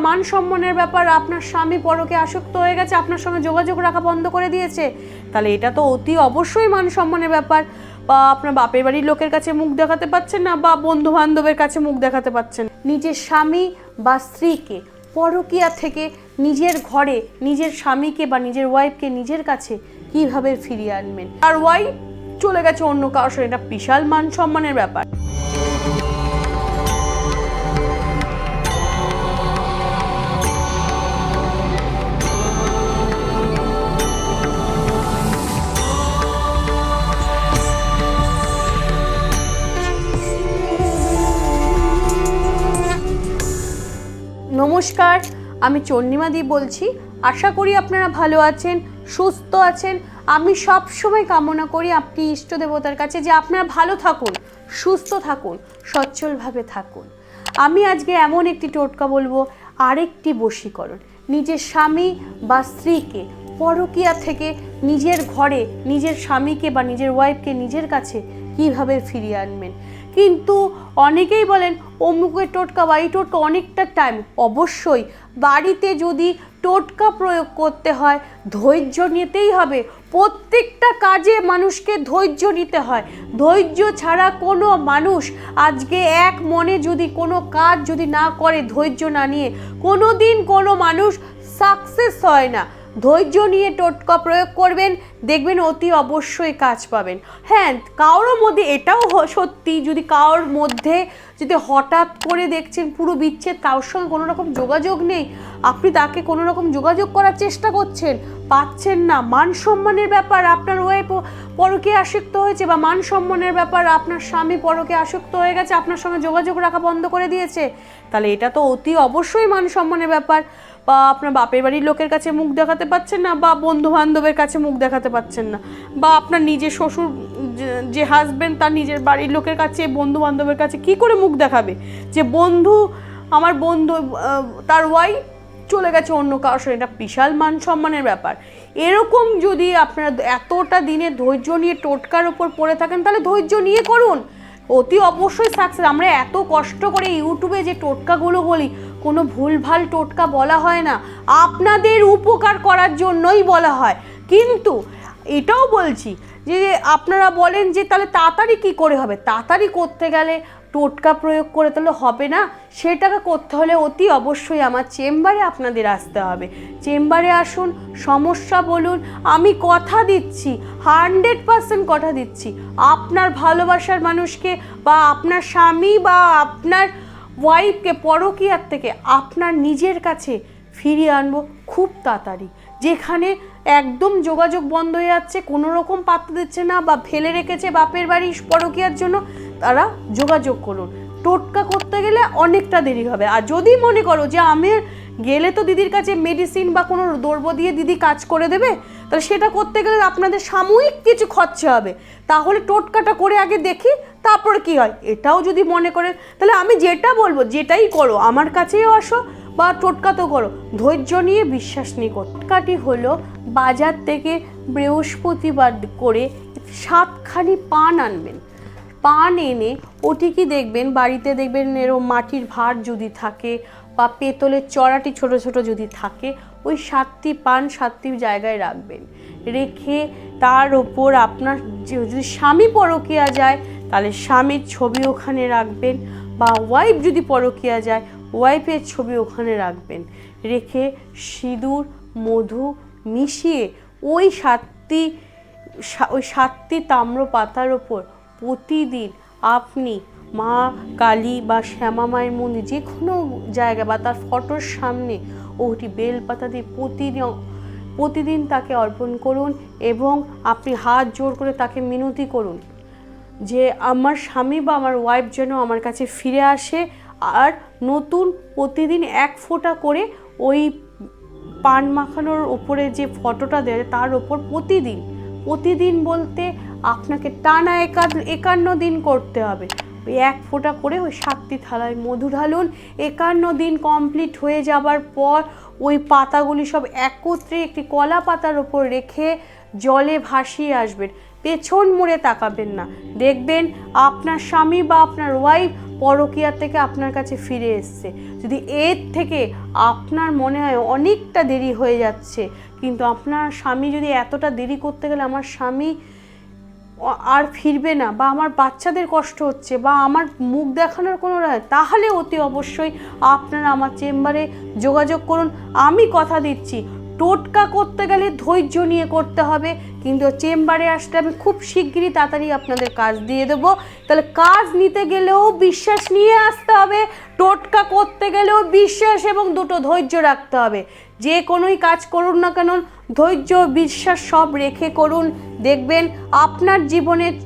মান সম্মানের ব্যাপার, আপনার স্বামী পরকে আসক্ত হয়ে গেছে, আপনার সঙ্গে যোগাযোগ রাখা বন্ধ করে দিয়েছে, তাহলে এটা তো অতি অবশ্যই মান সম্মানের ব্যাপার। বা আপনার বাপের বাড়ির লোকের কাছে মুখ দেখাতে পাচ্ছেন না, বা বন্ধু বান্ধবের কাছে মুখ দেখাতে পাচ্ছেন। নিজের স্বামী বা স্ত্রীকে পরকীয়া থেকে নিজের ঘরে নিজের স্বামীকে বা নিজের ওয়াইফকে নিজের কাছে কিভাবে ফিরিয়ে আনবেন, আর ওয়াইফ চলে গেছে অন্য কারোর সঙ্গে, এটা বিশাল মান সম্মানের ব্যাপার। নমস্কার, আমি চন্ডিমাদি বলছি। আশা করি আপনারা ভালো আছেন, সুস্থ আছেন। আমি সব সময় কামনা করি আপনি ইষ্ট দেবতার কাছে যে আপনারা ভালো থাকুন, সুস্থ থাকুন, সচ্ছলভাবে থাকুন। আমি আজকে এমন একটি টোটকা বলবো, আরেকটি বশীকরণ। নিজের স্বামী বা স্ত্রীকে পরকীয়া থেকে নিজের ঘরে নিজের স্বামীকে বা নিজের ওয়াইফকে নিজের কাছে কিভাবে ফিরিয়ে আনবেন। কিন্তু অনেকেই বলেন অমুকের টোটকা বা এই টোটকা অনেকটা টাইম। অবশ্যই বাড়িতে যদি টোটকা প্রয়োগ করতে হয় ধৈর্য নিতেই হবে। প্রত্যেকটা কাজে মানুষকে ধৈর্য নিতে হয়। ধৈর্য ছাড়া কোনো মানুষ আজকে এক মনে যদি কোনো কাজ যদি না করে, ধৈর্য না নিয়ে কোনো দিন কোনো মানুষ সাকসেস হয় না। ধৈর্য নিয়ে টোটকা প্রয়োগ করবেন, দেখবেন অতি অবশ্যই কাজ পাবেন। হ্যাঁ, কারোর মধ্যে এটাও সত্যি, যদি কারোর মধ্যে যদি হঠাৎ করে দেখছেন পুরো বিচ্ছেদ, কারোর সঙ্গে কোনো রকম যোগাযোগ নেই, আপনি তাকে কোনো রকম যোগাযোগ করার চেষ্টা করছেন, পাচ্ছেন না, মান সম্মানের ব্যাপার, আপনার ওয়াইফ পরকে আসক্ত হয়েছে, বা মান সম্মানের ব্যাপার, আপনার স্বামী পরকে আসক্ত হয়ে গেছে, আপনার সঙ্গে যোগাযোগ রাখা বন্ধ করে দিয়েছে, তাহলে এটা তো অতি অবশ্যই মান সম্মানের ব্যাপার। বা আপনার বাপের বাড়ির লোকের কাছে মুখ দেখাতে পাচ্ছেন না, বা বন্ধু বান্ধবের কাছে মুখ দেখাতে পাচ্ছেন না, বা আপনার নিজের শ্বশুর যে হাজবেন্ড তার নিজের বাড়ির লোকের কাছে, বন্ধু বান্ধবের কাছে কি করে মুখ দেখাবে যে আমার বন্ধু তার ওয়াইফ চলে গেছে অন্য কারোর সঙ্গে, এটা বিশাল মান সম্মানের ব্যাপার। এরকম যদি আপনারা এতটা দিনে ধৈর্য নিয়ে টোটকার ওপর পড়ে থাকেন, তাহলে ধৈর্য নিয়ে করুন, অতি অবশ্যই সাকসেস। আমরা এত কষ্ট করে ইউটিউবে যে টোটকাগুলো বলি, কোনো ভুলভাল টোটকা বলা হয় না, আপনাদের উপকার করার জন্যই বলা হয়। কিন্তু এটাও বলছি যে আপনারা বলেন যে তাহলে তাড়াতাড়ি কী করে হবে, তাড়াতাড়ি করতে গেলে টোটকা প্রয়োগ করে তাহলে হবে না, সেটাকে করতে হলে অতি অবশ্যই আমার চেম্বারে আপনাদের আসতে হবে। চেম্বারে আসুন, সমস্যা বলুন, আমি কথা দিচ্ছি, 100% কথা দিচ্ছি, আপনার ভালোবাসার মানুষকে বা আপনার স্বামী বা আপনার ওয়াইফকে পরকীয়ার থেকে আপনার নিজের কাছে ফিরিয়ে আনবো খুব তাড়াতাড়ি। যেখানে একদম যোগাযোগ বন্ধ হয়ে যাচ্ছে, কোনো রকম পাত্তা দিচ্ছে না বা ফেলে রেখেছে বাপের বাড়ি পরকীয়ার জন্য, তারা যোগাযোগ করুন। টোটকা করতে গেলে অনেকটা দেরি হবে। আর যদি মনে করো যে আমি গেলে তো দিদির কাছে মেডিসিন বা কোনো দ্রব্য দিয়ে দিদি কাজ করে দেবে, তাহলে সেটা করতে গেলে আপনাদের সাময়িক কিছু খরচা হবে, তাহলে টোটকাটা করে আগে দেখি তারপর কি হয়, এটাও যদি মনে করেন, তাহলে আমি যেটা বলবো যেটাই করো, আমার কাছেও আসো বা টোটকা তো করো, ধৈর্য নিয়ে বিশ্বাস নিয়ে করো। টোটকাটি হলো বাজার থেকে বৃহস্পতিবার করে 7খানি পান আনবেন। পান এনে ওটিকে দেখবেন বাড়িতে, দেখবেন এরকম মাটির ভাঁড় যদি থাকে বা পেতলের চড়াটি ছোট ছোট যদি থাকে, ওই 7টি পান 7টি জায়গায় রাখবেন। রেখে তার ওপর আপনার যদি স্বামী পরকীয়া যায় তাহলে স্বামীর ছবি ওখানে রাখবেন, বা ওয়াইফ যদি পরকীয়া যায় ওয়াইফের ছবি ওখানে রাখবেন। রেখে সিঁদুর মধু মিশিয়ে ওই 7টি তাম্র পাতার ওপর প্রতিদিন আপনি মা কালী বা শ্যামা মায়ের মন্দির যে কোনো জায়গা বা তার ফটোর সামনে ওটি বেলপাতা দিয়ে প্রতিদিন তাকে অর্পণ করুন, এবং আপনি হাত জোর করে তাকে মিনতি করুন যে আমার স্বামী বা আমার ওয়াইফ যেন আমার কাছে ফিরে আসে। আর নতুন প্রতিদিন 1 ফোঁটা করে ওই পান মাখানোর ওপরে যে ফটোটা দেয় তার ওপর প্রতিদিন বলতে আপনাকে টানা 51 দিন করতে হবে। ওই 1 ফোঁটা করে ওই 7টি থালায় মধু ঢালুন। 51 দিন কমপ্লিট হয়ে যাবার পর ওই পাতাগুলি সব একত্রে একটি কলা পাতার ওপর রেখে জলে ভাসিয়ে আসবেন, পেছন মুড়ে তাকাবেন না। দেখবেন আপনার স্বামী বা আপনার ওয়াইফ পরকীয়া থেকে আপনার কাছে ফিরে এসছে। যদি এর থেকে আপনার মনে হয় অনেকটা দেরি হয়ে যাচ্ছে, কিন্তু আপনার স্বামী যদি এতটা দেরি করতে গেলে আমার স্বামী আর ফিরবে না, বা আমার বাচ্চাদের কষ্ট হচ্ছে, বা আমার মুখ দেখানোর কোনো তাহলে অতি অবশ্যই আপনারা আমার চেম্বারে যোগাযোগ করুন। আমি কথা দিচ্ছি, টোটকা করতে গেলে ধৈর্য নিয়ে করতে হবে, কিন্তু চেম্বারে আসলে আমি খুব শিগগিরই তাড়াতাড়ি আপনাদের কাজ দিয়ে দেবো। তাহলে কাজ নিতে গেলেও বিশ্বাস নিয়ে আসতে হবে, টোটকা করতে গেলেও বিশ্বাস এবং দুটো ধৈর্য রাখতে হবে। যে কোনোই কাজ করুন না কেন ধৈর্য বিশ্বাস সব রেখে করুন, দেখবেন আপনার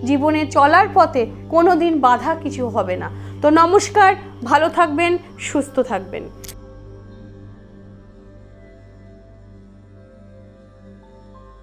জীবনে চলার পথে কোনো দিন বাধা কিছু হবে না। তো নমস্কার, ভালো থাকবেন, সুস্থ থাকবেন।